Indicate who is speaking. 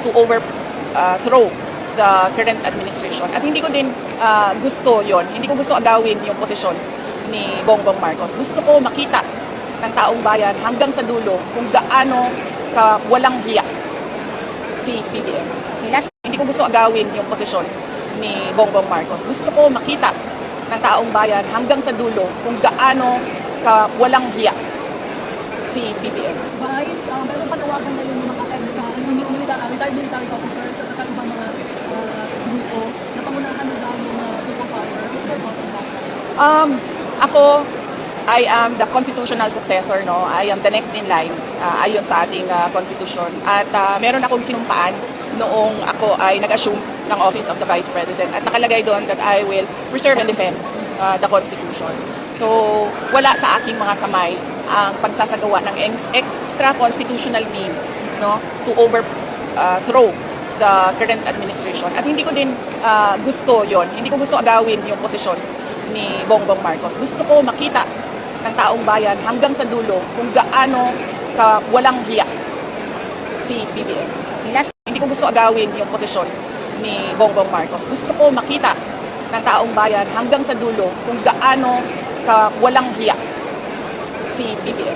Speaker 1: to overthrow the current administration. At hindi ko din gusto yon. Hindi ko gusto agawin yung posisyon ni Bongbong Marcos. Gusto ko makita ng taong bayan hanggang sa dulo kung gaano ka walang hiya si BBM. Hindi ko gusto agawin yung posisyon ni Bongbong Marcos. Gusto ko makita ng taong bayan hanggang sa dulo kung gaano ka walang hiya si BBM.
Speaker 2: Vice, meron panawagan na yung mga military officers at saka ibang mga grupo na pangunahan na daw yung people power.
Speaker 1: Ako, I am the constitutional successor, no? I am the next in line ayon sa ating constitution. At meron akong sinumpaan noong ako ay nag-assume ng Office of the Vice President. At nakalagay doon that I will preserve and defend the Constitution. So, wala sa aking mga kamay ang pagsasagawa ng extra constitutional means, no, to overthrow the current administration. At hindi ko din gusto yon. Hindi ko gusto agawin yung posisyon ni Bongbong Marcos. Gusto ko makita ng taong bayan hanggang sa dulo kung gaano ka walang hiya si BBM. Hindi ko gusto agawin yung posisyon ni Bongbong Marcos. Gusto ko makita ng taong bayan hanggang sa dulo kung gaano ka walang hiya si BBM.